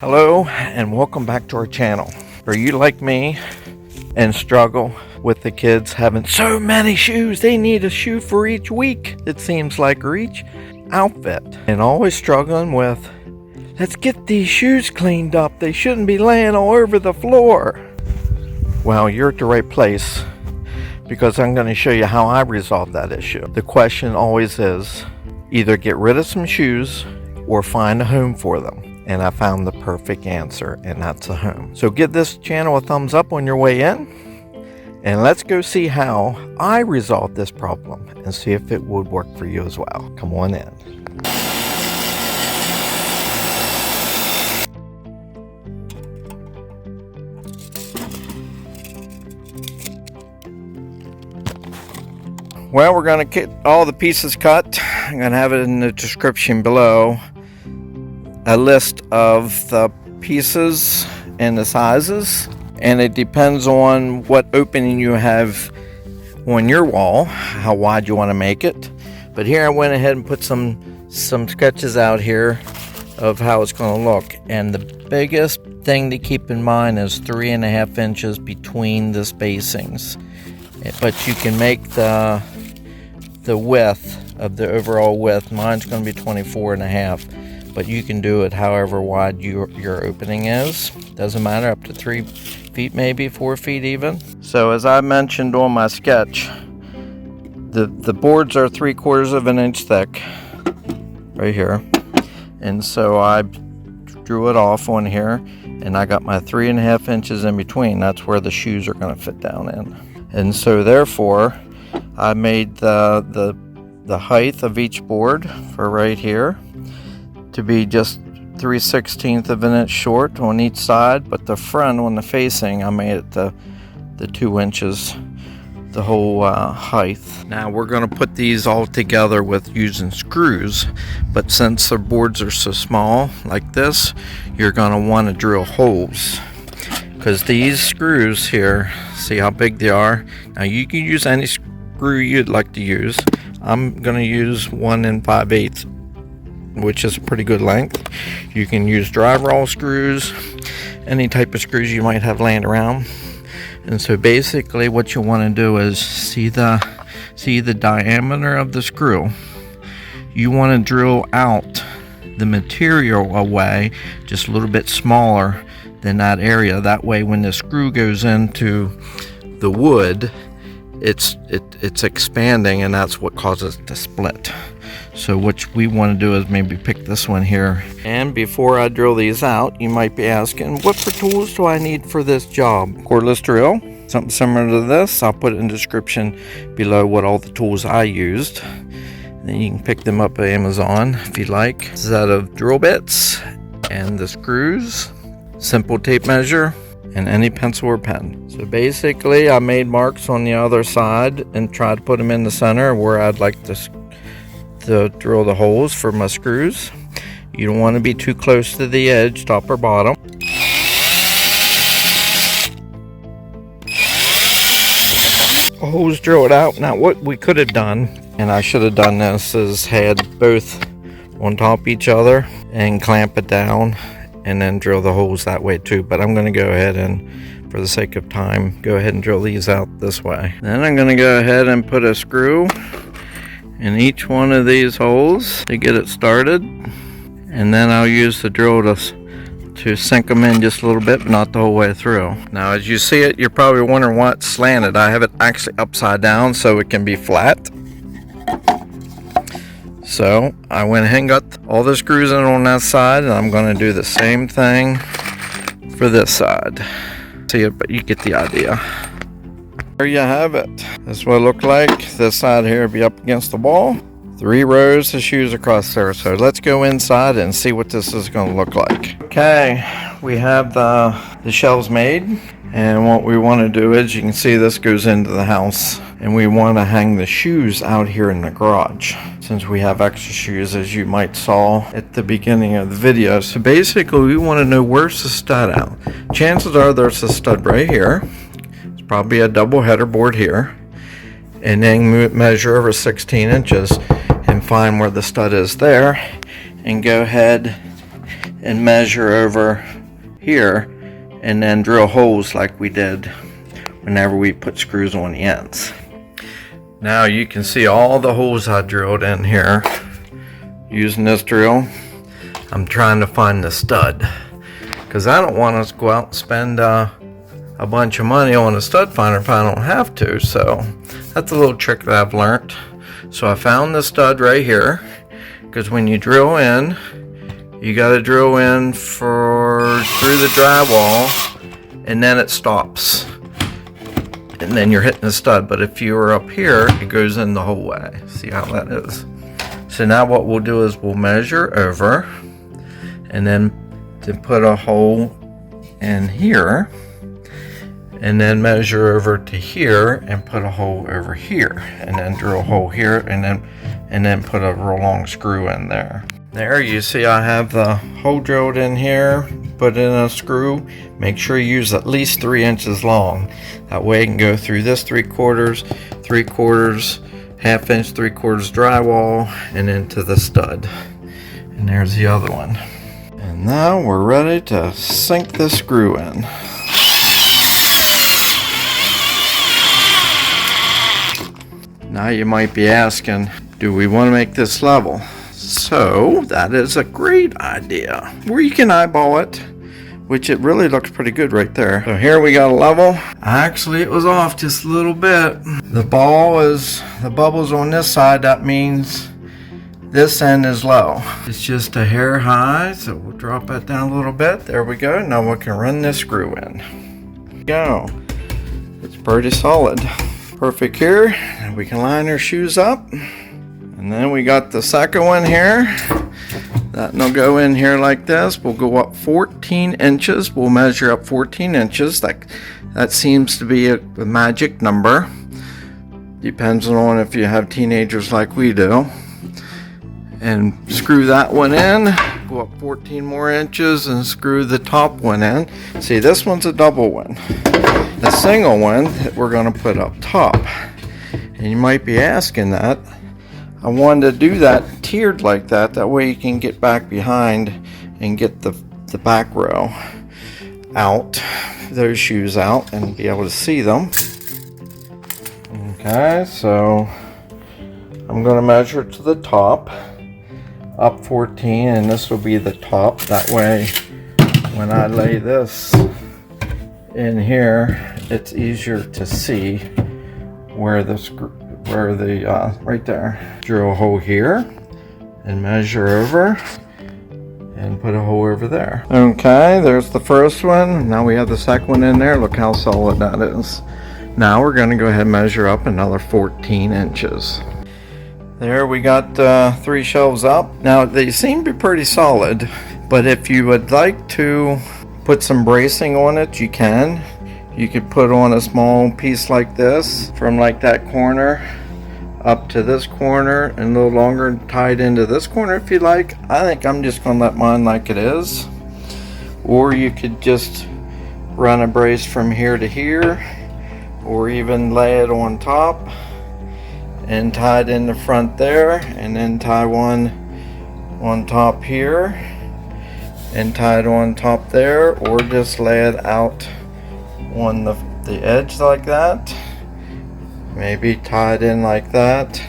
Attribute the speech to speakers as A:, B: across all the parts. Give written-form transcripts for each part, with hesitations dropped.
A: Hello and welcome back to our channel. Are you like me and struggle with the kids having so many shoes? They need a shoe for each week, it seems like, or each outfit, and always struggling with, let's get these shoes cleaned up, they shouldn't be laying all over the floor. Well, you're at the right place, because I'm going to show you how I resolve that issue. The question always is either get rid of some shoes or find a home for them. And I found the perfect answer, and that's a home. So give this channel a thumbs up on your way in, and let's go see how I resolved this problem and see if it would work for you as well. Come on in. Well, we're going to get all the pieces cut. I'm going to have it in the description below. A list of the pieces and the sizes, and it depends on what opening you have on your wall, how wide you want to make it. But here I went ahead and put some sketches out here of how it's going to look, and the biggest thing to keep in mind is 3.5 inches between the spacings. But you can make the width of the overall width. Mine's going to be 24.5. But you can do it however wide your opening is. Doesn't matter, up to 3 feet, maybe 4 feet even. So as I mentioned on my sketch, the boards are 3/4 of an inch thick right here. And so I drew it off on here, and I got my 3.5 inches in between. That's where the shoes are going to fit down in. And so therefore, I made the height of each board for right here to be just 3/16 of an inch short on each side, but the front on the facing I made it the 2 inches, the whole height. Now we're going to put these all together with using screws, but since the boards are so small like this, you're going to want to drill holes, because these screws here, see how big they are. Now you can use any screw you'd like to use. I'm going to use 1 5/8, which is a pretty good length. You can use drywall screws, any type of screws you might have laying around. And so basically what you want to do is see the diameter of the screw. You want to drill out the material away just a little bit smaller than that area. That way when the screw goes into the wood, it's expanding, and that's what causes it to split. So what we want to do is maybe pick this one here. And before I drill these out, you might be asking, what for tools do I need for this job? Cordless drill, something similar to this. I'll put it in the description below what all the tools I used. Then you can pick them up at Amazon if you like. Set of drill bits and the screws, simple tape measure, and any pencil or pen. So basically I made marks on the other side and tried to put them in the center where I'd like to drill the holes for my screws. You don't want to be too close to the edge, top or bottom. Holes drilled out. Now what we could have done, and I should have done this, is had both on top of each other and clamp it down and then drill the holes that way too. But I'm going to go ahead and, for the sake of time, go ahead and drill these out this way. Then I'm going to go ahead and put a screw in each one of these holes to get it started, and then I'll use the drill to sink them in just a little bit, but not the whole way through. Now as you see it, you're probably wondering why it's slanted. I have it actually upside down so it can be flat. So I went ahead and got all the screws in on that side, and I'm going to do the same thing for this side. See it, but you get the idea. There you have it. This is what it looked like. This side here will be up against the wall. 3 rows of shoes across there. So let's go inside and see what this is going to look like. Okay, we have the shelves made. And what we want to do is, you can see this goes into the house. And we want to hang the shoes out here in the garage, since we have extra shoes, as you might saw at the beginning of the video. So basically we want to know, where's the stud out. Chances are there's a stud right here. Probably a double header board here, and then measure over 16 inches and find where the stud is there, and go ahead and measure over here, and then drill holes like we did whenever we put screws on the ends. Now you can see all the holes I drilled in here using this drill. I'm trying to find the stud because I don't want us to go out and spend a bunch of money on a stud finder if I don't have to. So that's a little trick that I've learned. So I found the stud right here, because when you drill in, you got to drill in through the drywall, and then it stops, and then you're hitting the stud. But if you are up here, it goes in the whole way. See how that is? So now what we'll do is we'll measure over, and then to put a hole in here, and then measure over to here and put a hole over here, and then drill a hole here, and then put a real long screw in there. There you see I have the hole drilled in here, put in a screw. Make sure you use at least 3 inches long. That way it can go through this 3/4, 3/4, 1/2 inch, 3/4 drywall, and into the stud. And there's the other one. And now we're ready to sink the screw in. Now you might be asking, do we want to make this level? So that is a great idea. Where you can eyeball it, which it really looks pretty good right there. So here we got a level. Actually, it was off just a little bit. The bubbles on this side. That means this end is low. It's just a hair high, so we'll drop that down a little bit. There we go. Now we can run this screw in. Go. It's pretty solid. Perfect here. And we can line our shoes up. And then we got the second one here. That'll go in here like this. We'll go up 14 inches. We'll measure up 14 inches. That seems to be a magic number. Depends on if you have teenagers like we do. And screw that one in. Go up 14 more inches and screw the top one in. See, this one's a double one. The single one that we're going to put up top. And you might be asking that. I wanted to do that tiered like that. That way you can get back behind and get the back row out, those shoes out, and be able to see them. Okay, so I'm going to measure to the top, up 14, and this will be the top. That way when I lay this in here, it's easier to see where the screw, right there. Drill a hole here and measure over and put a hole over there. Okay, there's the first one. Now we have the second one in there. Look how solid that is. Now we're going to go ahead and measure up another 14 inches. There we got 3 shelves up. Now they seem to be pretty solid, but if you would like to put some bracing on it, you can. You could put on a small piece like this from like that corner up to this corner and a little longer and tie it into this corner if you like. I think I'm just going to let mine like it is. Or you could just run a brace from here to here, or even lay it on top and tie it in the front there, and then tie one on top here and tie it on top there, or just lay it out on the edge like that. Maybe tie it in like that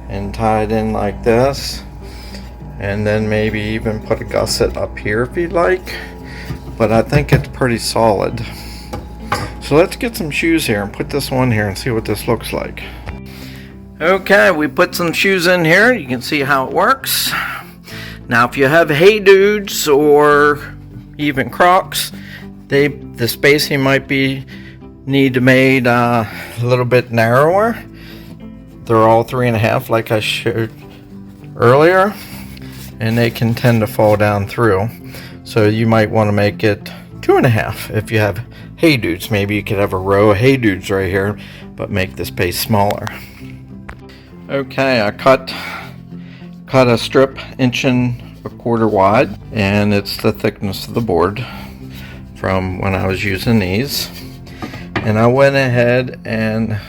A: and tie it in like this, and then maybe even put a gusset up here if you'd like. But I think it's pretty solid. So let's get some shoes here and put this on here and see what this looks like. Okay, we put some shoes in here. You can see how it works. Now if you have Hey Dudes or even Crocs, the spacing might need to made a little bit narrower. They're all 3.5 like I showed earlier, and they can tend to fall down through. So you might want to make it 2.5 if you have Hey Dudes. Maybe you could have a row of Hey Dudes right here, but make the space smaller. Okay, I cut a strip 1.25 inches wide, and it's the thickness of the board from when I was using these. And I went ahead and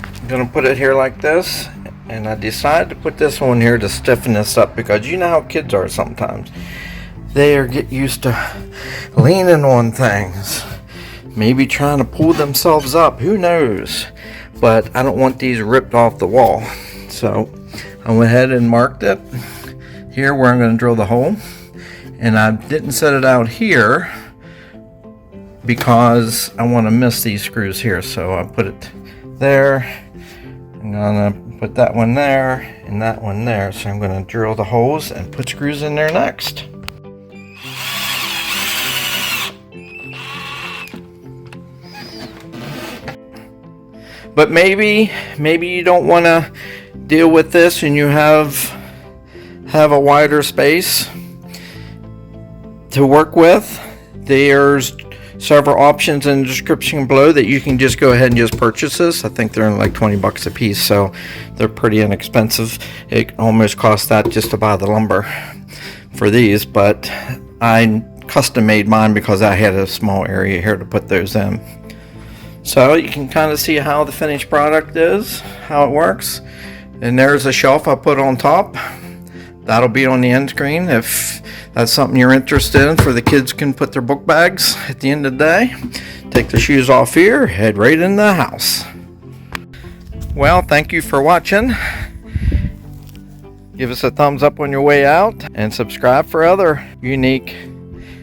A: I'm gonna put it here like this, And I decided to put this one here to stiffen this up, because you know how kids are sometimes. They get used to leaning on things, maybe trying to pull themselves up, who knows. But I don't want these ripped off the wall. So I went ahead and marked it here where I'm going to drill the hole. And I didn't set it out here because I want to miss these screws here. So I put it there. I'm going to put that one there and that one there. So I'm going to drill the holes and put screws in there next. But maybe you don't want to deal with this and you have a wider space to work with. There's several options in the description below that you can just go ahead and just purchase this. I think they're like 20 bucks a piece, so they're pretty inexpensive. It almost costs that just to buy the lumber for these, but I custom made mine because I had a small area here to put those in. So you can kind of see how the finished product is, how it works. And there's a shelf I put on top. That'll be on the end screen if that's something you're interested in, for the kids can put their book bags at the end of the day. Take their shoes off here, head right in the house. Well, thank you for watching. Give us a thumbs up on your way out and subscribe for other unique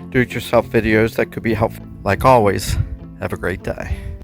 A: do-it-yourself videos that could be helpful. Like always, have a great day.